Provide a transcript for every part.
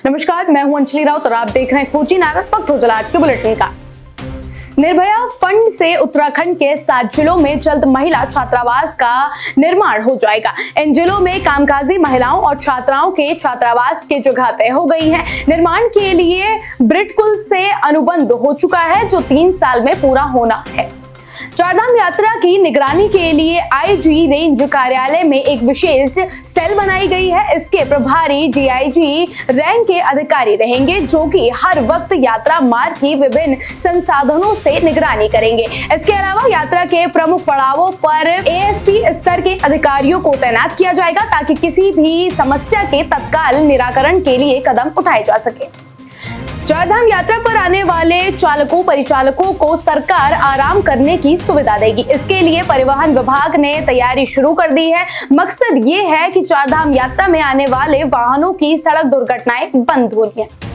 नमस्कार, मैं हूं अंजलि राउत और आप देख रहे हैं कोची नारद। वक्त हो चला आज के बुलेटिन का। निर्भया फंड से उत्तराखंड के 7 जिलों में जल्द महिला छात्रावास का निर्माण हो जाएगा। इन जिलों में कामकाजी महिलाओं और छात्राओं के छात्रावास की जगह तय हो गई है। निर्माण के लिए ब्रिडकुल से अनुबंध हो चुका है, जो 3 साल में पूरा होना है। चारधाम यात्रा की निगरानी के लिए आईजी रेंज कार्यालय में एक विशेष सेल बनाई गई है। इसके प्रभारी डीआईजी रैंक के अधिकारी रहेंगे, जो कि हर वक्त यात्रा मार्ग की विभिन्न संसाधनों से निगरानी करेंगे। इसके अलावा यात्रा के प्रमुख पड़ावों पर एएसपी स्तर के अधिकारियों को तैनात किया जाएगा, ताकि किसी भी समस्या के तत्काल निराकरण के लिए कदम उठाए जा सके। चारधाम यात्रा पर आने वाले चालकों परिचालकों को सरकार आराम करने की सुविधा देगी। इसके लिए परिवहन विभाग ने तैयारी शुरू कर दी है। मकसद ये है कि चारधाम यात्रा में आने वाले वाहनों की सड़क दुर्घटनाएं बंद हो रही हैं।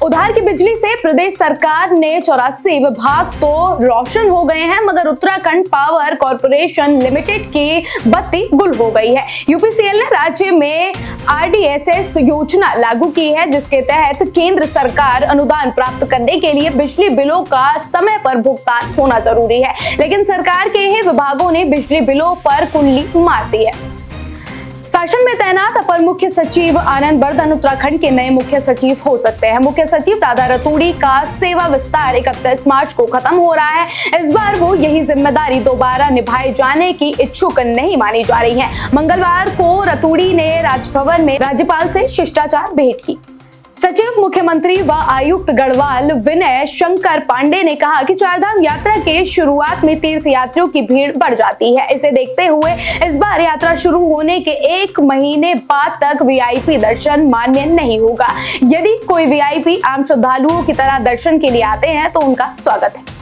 उधार की बिजली से प्रदेश सरकार ने 84 विभाग तो रोशन हो गए हैं, मगर उत्तराखंड पावर कॉर्पोरेशन लिमिटेड की बत्ती गुल हो गई है। यूपीसीएल ने राज्य में आरडीएसएस योजना लागू की है, जिसके तहत केंद्र सरकार अनुदान प्राप्त करने के लिए बिजली बिलों का समय पर भुगतान होना जरूरी है, लेकिन सरकार के ही विभागों ने बिजली बिलों पर कुंडली मार दी है। शासन में तैनात अपर मुख्य सचिव आनंद बर्धन उत्तराखंड के नए मुख्य सचिव हो सकते हैं। मुख्य सचिव राधा रतूड़ी का सेवा विस्तार 31 मार्च को खत्म हो रहा है। इस बार वो यही जिम्मेदारी दोबारा निभाए जाने की इच्छुक नहीं मानी जा रही है। मंगलवार को रतूड़ी ने राजभवन में राज्यपाल से शिष्टाचार भेंट की। सचिव मुख्यमंत्री व आयुक्त गढ़वाल विनय शंकर पांडे ने कहा कि चारधाम यात्रा के शुरुआत में तीर्थ यात्रियों की भीड़ बढ़ जाती है। इसे देखते हुए इस बार यात्रा शुरू होने के 1 महीने बाद तक वीआईपी दर्शन मान्य नहीं होगा। यदि कोई वीआईपी आम श्रद्धालुओं की तरह दर्शन के लिए आते हैं तो उनका स्वागत है।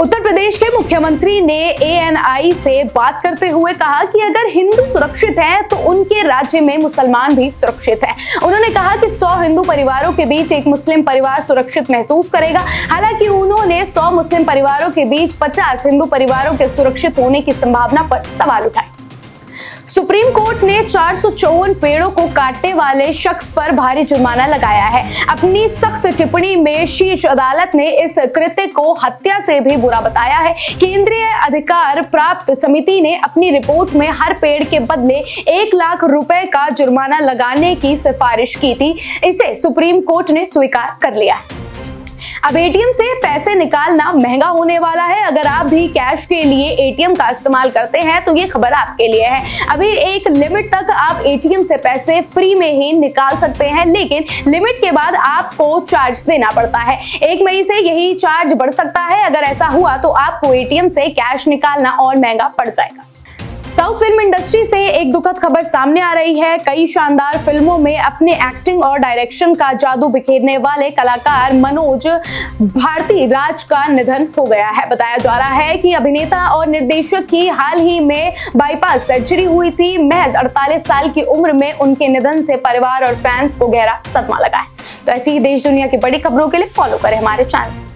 उत्तर प्रदेश के मुख्यमंत्री ने एएनआई से बात करते हुए कहा कि अगर हिंदू सुरक्षित हैं, तो उनके राज्य में मुसलमान भी सुरक्षित हैं। उन्होंने कहा कि 100 हिंदू परिवारों के बीच एक मुस्लिम परिवार सुरक्षित महसूस करेगा। हालांकि उन्होंने 100 मुस्लिम परिवारों के बीच 50 हिंदू परिवारों के सुरक्षित होने की संभावना पर सवाल उठाए। सुप्रीम कोर्ट ने 454 पेड़ों को काटने वाले शख्स पर भारी जुर्माना लगाया है। अपनी सख्त टिप्पणी में शीर्ष अदालत ने इस कृत्य को हत्या से भी बुरा बताया है। केंद्रीय अधिकार प्राप्त समिति ने अपनी रिपोर्ट में हर पेड़ के बदले 1 लाख रुपए का जुर्माना लगाने की सिफारिश की थी। इसे सुप्रीम कोर्ट ने स्वीकार कर लिया है। अब एटीएम से पैसे निकालना महंगा होने वाला है। अगर आप भी कैश के लिए एटीएम का इस्तेमाल करते हैं तो ये खबर आपके लिए है। अभी एक लिमिट तक आप एटीएम से पैसे फ्री में ही निकाल सकते हैं, लेकिन लिमिट के बाद आपको चार्ज देना पड़ता है। 1 मई से यही चार्ज बढ़ सकता है। अगर ऐसा हुआ तो आपको एटीएम से कैश निकालना और महंगा पड़ जाएगा। साउथ फिल्म इंडस्ट्री से एक दुखद खबर सामने आ रही है। कई शानदार फिल्मों में अपने एक्टिंग और डायरेक्शन का जादू बिखेरने वाले कलाकार मनोज भारतीराज का निधन हो गया है। बताया जा रहा है कि अभिनेता और निर्देशक की हाल ही में बाईपास सर्जरी हुई थी। महज 48 साल की उम्र में उनके निधन से परिवार और फैंस को गहरा सदमा लगा है। तो ऐसी ही देश दुनिया की बड़ी खबरों के लिए फॉलो करें हमारे चैनल।